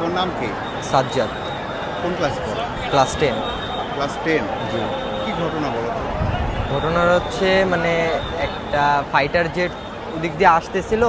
তোর নাম কি? সাজ্জাদ। কোন ক্লাসে পড়ো? ক্লাস 10। ক্লাস 10? জি। কি ঘটনা বলো তো? ঘটনার হচ্ছে মানে একটা ফাইটার জেট ওদিক দিয়ে আসতেছিল,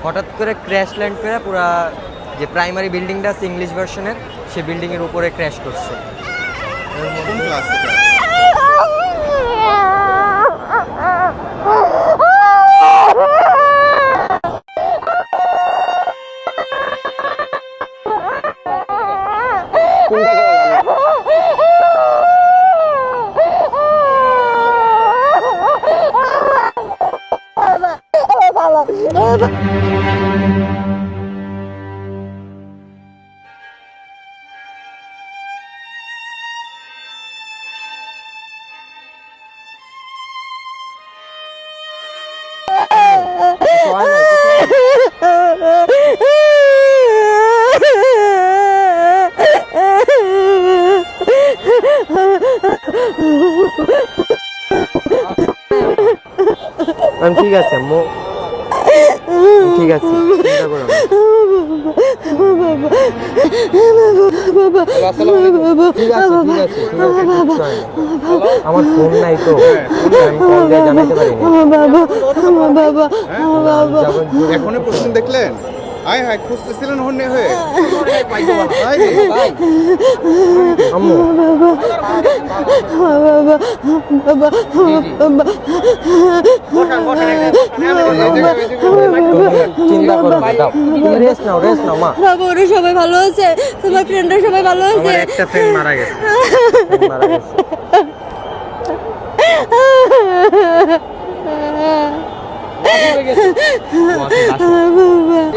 হঠাৎ করে ক্র্যাশ ল্যান্ড করে পুরা যে প্রাইমারি বিল্ডিংটা আছে ইংলিশ ভার্সনের, সে বিল্ডিংয়ের উপরে ক্র্যাশ করছে। কোন ক্লাস থেকে? ঠিক আছে ঠিক আছে, চিন্তা করো না। ঠিক আছে আমার ফোন নাই তো, আমি কল দিয়ে জানাইতে পারিনি। এখনই প্রশ্ন দেখলেন? হাই হাই খুঁজতেছিলেন হন্যে হয়ে। আম্মু চিন্তা করো না, দাও তুমি রেস্ট নাও মা। ওরা সবাই ভালো আছে? তোমার ফ্রেন্ডরা সবাই ভালো আছে? আমার একটা ফ্রেন্ড মারা গেছে।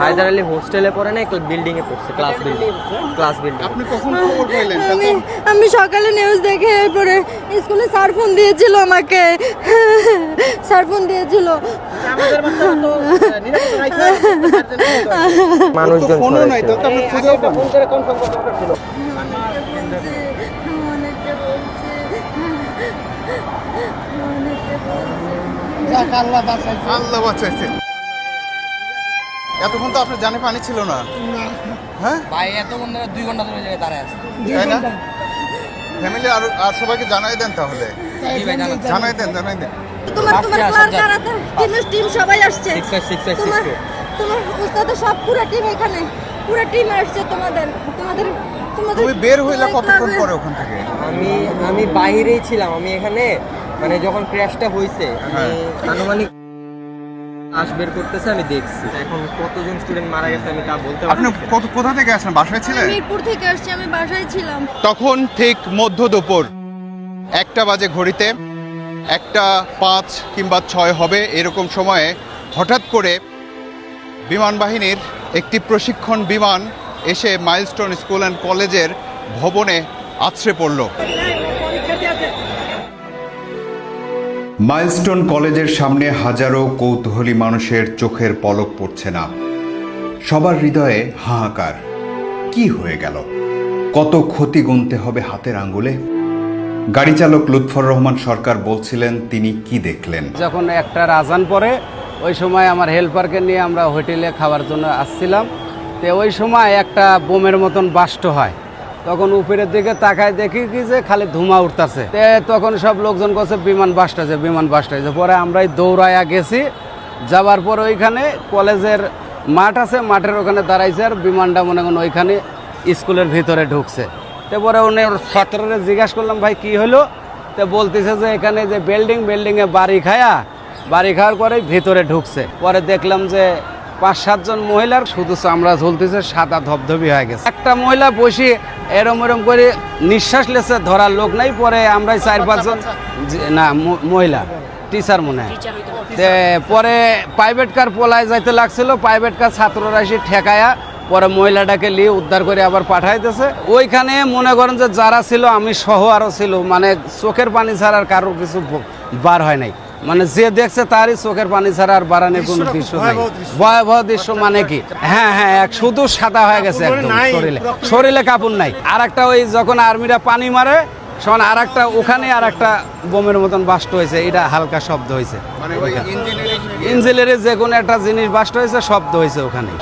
হায়দার আলী হোস্টেলে পড়ে না, বিল্ডিং এ পড়ছে, ক্লাস বিল্ডিং। আপনি কখন খবর পাইলেন? আমি সকালে নিউজ দেখে এরপরে স্কুলে স্যার ফোন দিয়েছিল আমাকে, মানুষজন ফোনও নাই তো, আপনি খুঁজেও পান। আল্লাহ বাঁচাইছে। এতক্ষণ তো আপনার জানে পানি ছিল না। হ্যাঁ ভাই, এতক্ষণ ধরে 2 ঘন্টা ধরে জায়গায় দাঁড়ায় আছে। তাই না? ফ্যামিলি আর সবাইকে জানাই দেন তাহলে। জানাই দেন। তোমার টিম সবাই আসছে। তোমার উস্তাদ সব পুরো টিম এখানে, পুরো টিম আসছে তোমাদের। তুমি বের হইলা কতক্ষণ পরে ওখান থেকে? আমি বাইরেই ছিলাম। আমি এখানে মানে যখন ক্র্যাশটা হয়েছে আমি আনুমানিক বের করতেছে, আমি দেখছি। এখন কতজন স্টুডেন্ট মারা গেছে আমি তা বলতে পারছি। আপনি কোথা থেকে আসেন? বাসায় ছিলেন? মিরপুর থেকে আসছি, আমি বাসায় ছিলাম। তখন ঠিক মধ্য দুপুর 1টা বাজে ঘড়িতে, 1:05 কিংবা 6 হবে এরকম সময়ে হঠাৎ করে বিমান বাহিনীর একটি প্রশিক্ষণ বিমান এসে মাইলস্টোন স্কুল অ্যান্ড কলেজের ভবনে আছড়ে পড়ল। মাইলস্টোন কলেজের সামনে হাজারো কৌতূহলী মানুষের চোখের পলক পড়ছে না। সবার হৃদয়ে হাহাকার। কি হয়ে গেল? কত ক্ষতি গুনতে হবে হাতের আঙ্গুলে? গাড়ি চালক লুৎফর রহমান সরকার বলছিলেন তিনি কি দেখলেন। যখন একটা আজান পরে ওই সময় আমার হেল্পারকে নিয়ে আমরা হোটেলে খাওয়ার জন্য আসছিলাম। তো ওই সময় একটা বোমের মতন বাস্ট হয়। তখন উপরের দিকে তাকায় দেখি কি যে খালি ধোঁয়া উঠতেছে। তখন সব লোকজন কাছে বিমান বাস্ট আছে। পরে আমরাই দৌড়াইয়া গেছি। যাওয়ার পর ওইখানে কলেজের মাঠ আছে, মাঠের ওখানে দাঁড়াইছে আর বিমানটা মনে করেন ওইখানে স্কুলের ভিতরে ঢুকছে। তারপরে উনি ছাত্ররা জিজ্ঞাসা করলাম ভাই কি হলো? তো বলতেছে যে এখানে যে বিল্ডিংয়ে বাড়ি খাওয়ার পরে ভিতরে ঢুকছে। পরে দেখলাম যে 5-7 জন মহিলার শুধু চামড়া ঝুলতেছে, সাদা ধবধবি হয়ে গেছে। একটা মহিলা বসে এরম করে নিঃশ্বাস লেছে, ধরার লোক নাই। পরে আমরা 4-5 জন, না মহিলা টিচার মনে হয়। পরে প্রাইভেট কার পলায় যাইতে লাগছিল, প্রাইভেট কার ছাত্ররা এসে ঠেকায়া পরে মহিলাটাকে নিয়ে উদ্ধার করে আবার পাঠাইতেছে। ওইখানে মনে করেন যে যারা ছিল, আমি সহ আরও ছিল, মানে চোখের পানি ছাড়া আর কারোর কিছু বার হয় নাই। মানে যে দেখছে তারই চোখের পানি ছাড়া আর বাড়ানোর কোনো দৃশ্য নাই। ভয়াবহ দৃশ্য মানে কি, হ্যাঁ শুধু সাদা হয়ে গেছে একদম, শরীরে কাপড় নাই। আর একটা ওই যখন আর্মিরা পানি মারে সমান আর একটা ওখানে আর একটা বোমের মতন বাস্ট হয়েছে, এটা হালকা শব্দ হয়েছে। ইঞ্জিনিয়ারের যে কোনো একটা জিনিস বাস্ট হয়েছে, শব্দ হয়েছে ওখানে।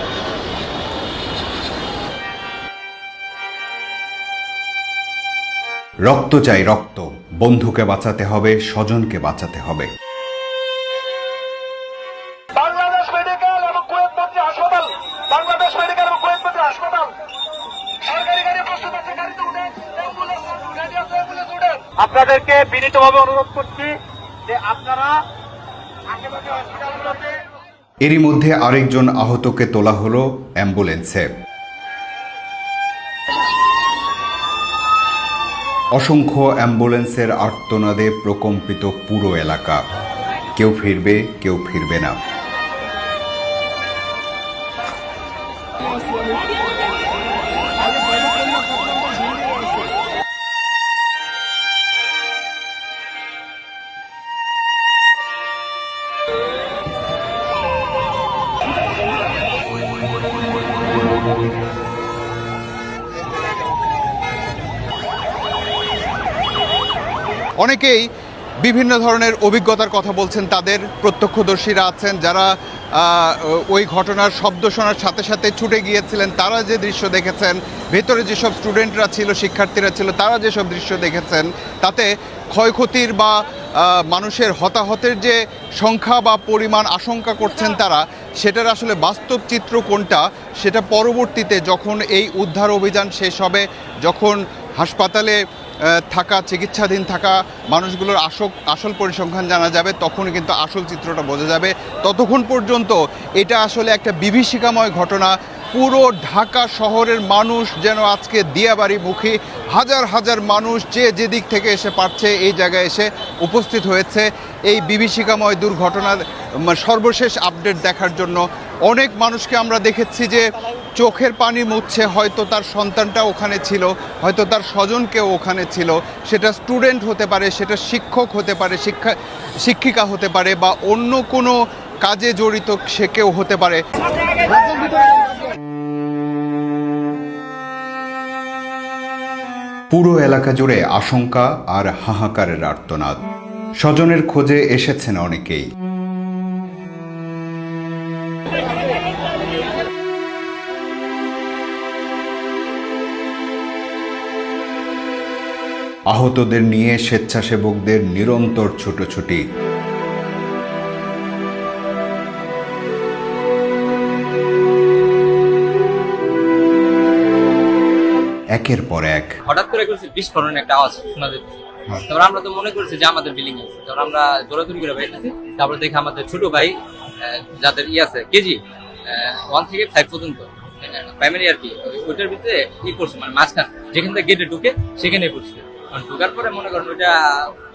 রক্ত চাই রক্ত, বন্ধুকে বাঁচাতে হবে, স্বজনকে বাঁচাতে হবে। বাংলাদেশ মেডিকেল এবং কুয়েত মন্ত্রী হাসপাতাল, বাংলাদেশ মেডিকেল এবং কুয়েত মন্ত্রী হাসপাতাল, সরকারি গাড়ি প্রস্তুত আছে, গাড়িতে উঠে আপনাদেরকে বিনীতভাবে অনুরোধ করছি যে আপনারা আশেপাশে হসপিটালগুলোতে। এরই মধ্যে আরেকজন আহতকে তোলা হলো অ্যাম্বুলেন্সে। অসংখ্য অ্যাম্বুলেন্সের আর্তনাদে প্রকম্পিত পুরো এলাকা। কেউ ফিরবে, কেউ ফিরবে না। অনেকেই বিভিন্ন ধরনের অভিজ্ঞতার কথা বলছেন, তাদের প্রত্যক্ষদর্শীরা আছেন যারা ওই ঘটনার শব্দ শোনার সাথে সাথে ছুটে গিয়েছিলেন, তারা যে দৃশ্য দেখেছেন, ভেতরে যেসব স্টুডেন্টরা ছিল, শিক্ষার্থীরা ছিল, তারা যেসব দৃশ্য দেখেছেন, তাতে ক্ষয়ক্ষতির বা মানুষের হতাহতের যে সংখ্যা বা পরিমাণ আশঙ্কা করছেন তারা, সেটার আসলে বাস্তব চিত্র কোনটা সেটা পরবর্তীতে যখন এই উদ্ধার অভিযান শেষ হবে, যখন হাসপাতালে থাকা, চিকিৎসাধীন থাকা মানুষগুলোর আসল পরিসংখ্যান জানা যাবে, তখন কিন্তু আসল চিত্রটা বোঝা যাবে। ততক্ষণ পর্যন্ত এটা আসলে একটা বিভীষিকাময় ঘটনা। পুরো ঢাকা শহরের মানুষ যেন আজকে দিয়াবাড়িমুখী, হাজার হাজার মানুষ যে যেদিক থেকে এসে পারছে এই জায়গায় এসে উপস্থিত হয়েছে এই বিভীষিকাময় দুর্ঘটনার সর্বশেষ আপডেট দেখার জন্য। অনেক মানুষকে আমরা দেখেছি যে চোখের পানি মুছছে, হয়তো তার সন্তানটা ওখানে ছিল, হয়তো তার স্বজনকেও ওখানে ছিল, সেটা স্টুডেন্ট হতে পারে, সেটা শিক্ষক হতে পারে, শিক্ষিকা হতে পারে, বা অন্য কোনো কাজে জড়িত সে কেউ হতে পারে। পুরো এলাকা জুড়ে আশঙ্কা আর হাহাকারের আর্তনাদ। স্বজনের খোঁজে এসেছেন অনেকেই। আহতদের নিয়ে স্বেচ্ছাসেবকদের নিরন্তর ছুটোছুটি। একের পর এক হঠাৎ করে করছি বিস্ফোরণের একটা আওয়াজ শোনা যাচ্ছে। তারপর আমরা তো মনে করছি যে আমাদের বিল্ডিং আছে, তারপর আমরা দৌড়াদৌড়ি করে বেরিয়েছি। তারপর দেখে আমাদের ছোট ভাই যাদের আছে কেজি 1 থেকে 5 পর্যন্ত প্রাইমারি আর কি, ওইটার ভিতরে করছে, মানে মাঝখান যেখান থেকে গেটে ঢুকে সেখানে করছে। ঢুকার পরে মনে করেন ওইটা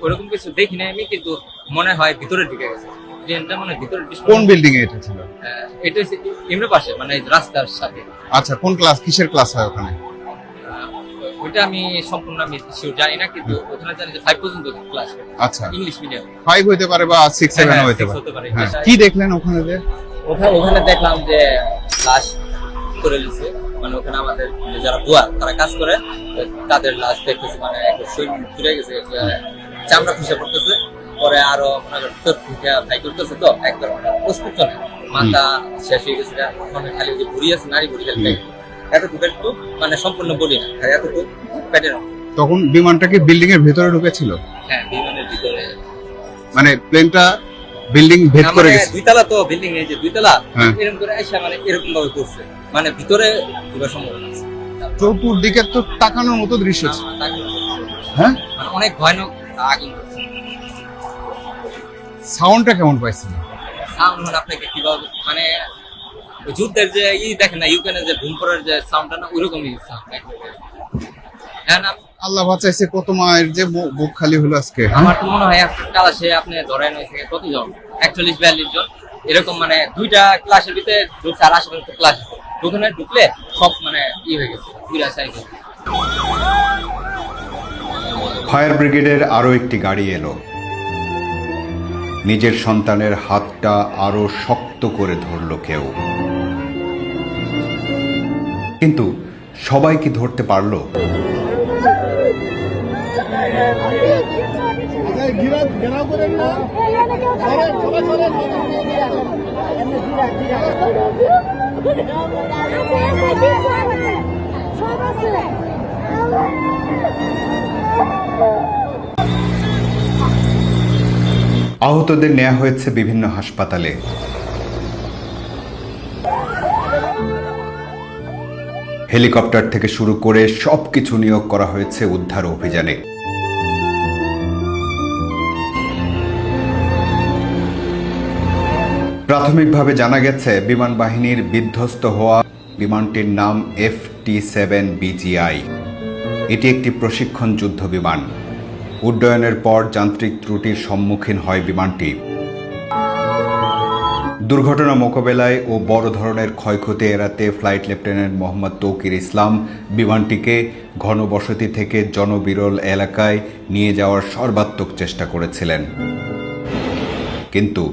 ওইরকম কিছু দেখি না আমি, কিন্তু মনে হয় ভিতরে ঢুকে গেছে ট্রেনটা, মানে ভিতরে। কোন বিল্ডিং এ এটা ছিল? এটা হচ্ছে এমনি পাশে, মানে রাস্তার সাথে। আচ্ছা, কোন ক্লাস, কিসের ক্লাস হয় ওখানে? ওইটা আমি সম্পূর্ণ আমি শিওর জানি না, কিন্তু ওখানে জানি যে 5 পর্যন্ত ক্লাস। আচ্ছা, ইংলিশ মিডিয়াম। 5 হইতে পারে বা 6 7 হইতে পারে। হ্যাঁ, কি দেখলেন ওখানে? ওখানে দেখলাম যে লাশ করে দিচ্ছে, মানে ওখানে আমাদের যারা বুয়া তারা কাজ করে তাদের লাশ দেখতেছে, মানে শরীর ফিরে গেছে, চামড়া খুশে পড়তেছে। পরে আরো ভিতর থেকে ফ্রাই করতেছে, তো একবার প্রস্তুত চলে, মাথা শেষ হয়ে গেছে, মানে খালি যে ভুড়ি আছে, নারী ভুড়ি খালি এতটুকু একটু, মানে সম্পূর্ণ বলি না, এতটুকু পেটের। তখন বিমানটাকে বিল্ডিং এর ভেতরে ঢুকেছিল? হ্যাঁ, বিমানের ভিতরে, মানে প্লেনটা বিল্ডিং ভেদ করে গেছে। দুইতলা তো বিল্ডিং, এই যে দুইতলা এরকম করে এসে মানে এরকম ভাবে করছে, মানে ভিতরে ঢোকার সম্ভাবনা আছে। চতুর্দিকে তো তাকানোর মতো দৃশ্য ছিল। হ্যাঁ, মানে অনেক ভয়ানক আগুন। সাউন্ডটা কেমন পাইছেন? সাউন্ড মানে আপনাকে কিভাবে, মানে যুদ্ধের যে দেখেন না ইউক্রেনের যে ভূম পড়ার যে সাউন্ডটা না, ওইরকমই সাউন্ড। হ্যাঁ না, আল্লাহ বাঁচাইছে, কত মায়ের যে বুক খালি হলো আজকে। আমার তো মনে হয় ক্লাসে আপনি ধরেন হয়েছে কতজন, 41-42 জন এরকম, মানে দুইটা ক্লাসের ভিতরে ঢুকছে, আর আশেপাশে ক্লাস ওখানে ঢুকলে সব মানে হয়ে গেছে, পুরা সাইকেল। ফায়ার ব্রিগেডের আরো একটি গাড়ি এলো। নিজের সন্তানের হাতটা আরো শক্ত করে ধরল কেউ, কিন্তু সবাই কি ধরতে পারলো? সব আছে আহতদের নেওয়া হয়েছে বিভিন্ন হাসপাতালে। হেলিকপ্টার থেকে শুরু করে সবকিছু নিয়োগ করা হয়েছে উদ্ধার অভিযানে। প্রাথমিকভাবে জানা গেছে বিমান বাহিনীর বিধ্বস্ত হওয়া বিমানটির নাম FT-7BGI। এটি একটি প্রশিক্ষণ যুদ্ধ বিমান। উড্ডয়নের পর যান্ত্রিক ত্রুটির সম্মুখীন হয় বিমানটি। দুর্ঘটনা মোকাবেলায় ও বড় ধরনের ক্ষয়ক্ষতি এড়াতে ফ্লাইট লেফটেন্যান্ট মোহাম্মদ তৌকির ইসলাম বিমানটিকে ঘনবসতি থেকে জনবিরল এলাকায় নিয়ে যাওয়ার সর্বাত্মক চেষ্টা করেছিলেন, কিন্তু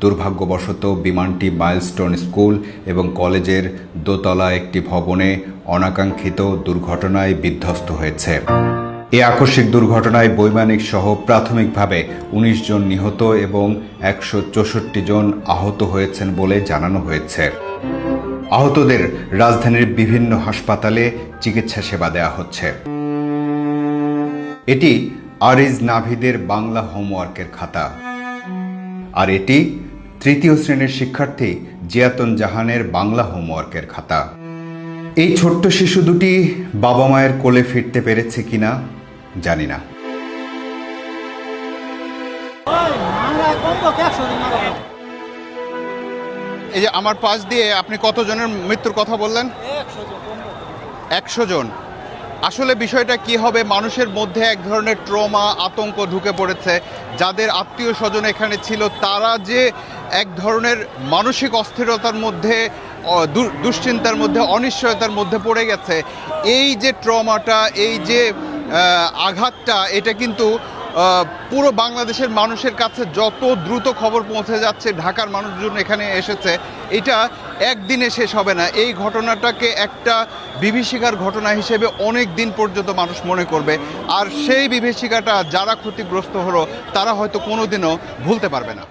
দুর্ভাগ্যবশত বিমানটি মাইলস্টোন স্কুল এবং কলেজের দোতলা একটি ভবনে অনাকাঙ্ক্ষিত দুর্ঘটনায় বিধ্বস্ত হয়েছে। এই আকস্মিক দুর্ঘটনায় বৈমানিক সহ প্রাথমিকভাবে ১৯ জন নিহত এবং ১৬৪ জন আহত হয়েছেন বলে জানানো হয়েছে। আহতদের রাজধানীর বিভিন্ন হাসপাতালে চিকিৎসা সেবা দেওয়া হচ্ছে। এটি আরিজ নাভিদের বাংলা হোমওয়ার্কের খাতা, আর এটি তৃতীয় শ্রেণীর শিক্ষার্থী জিয়াতুন জাহানের বাংলা হোমওয়ার্কের খাতা। এই ছোট্ট শিশু দুটি বাবা মায়ের কোলে ফিরতে পেরেছে কিনা জানি না। এই যে আমার পাশ দিয়ে আপনি কতজনের মৃত্যুর কথা বললেন? 100 জন। আসলে বিষয়টা কি হবে, মানুষের মধ্যে এক ধরনের ট্রমা, আতঙ্ক ঢুকে পড়েছে। যাদের আত্মীয় স্বজন এখানে ছিল তারা যে এক ধরনের মানসিক অস্থিরতার মধ্যে, দুশ্চিন্তার মধ্যে, অনিশ্চয়তার মধ্যে পড়ে গেছে। এই যে ট্রমাটা, এই যে আঘাতটা, এটা কিন্তু পুরো বাংলাদেশের মানুষের কাছে যত দ্রুত খবর পৌঁছে যাচ্ছে, ঢাকার মানুষজন এখানে এসেছে, এটা একদিনে শেষ হবে না। এই ঘটনাটাকে একটা বিভীষিকার ঘটনা হিসেবে অনেক দিন পর্যন্ত মানুষ মনে করবে, আর সেই বিভীষিকাটা যারা ক্ষতিগ্রস্ত হলো তারা হয়তো কোনোদিনও ভুলতে পারবে না।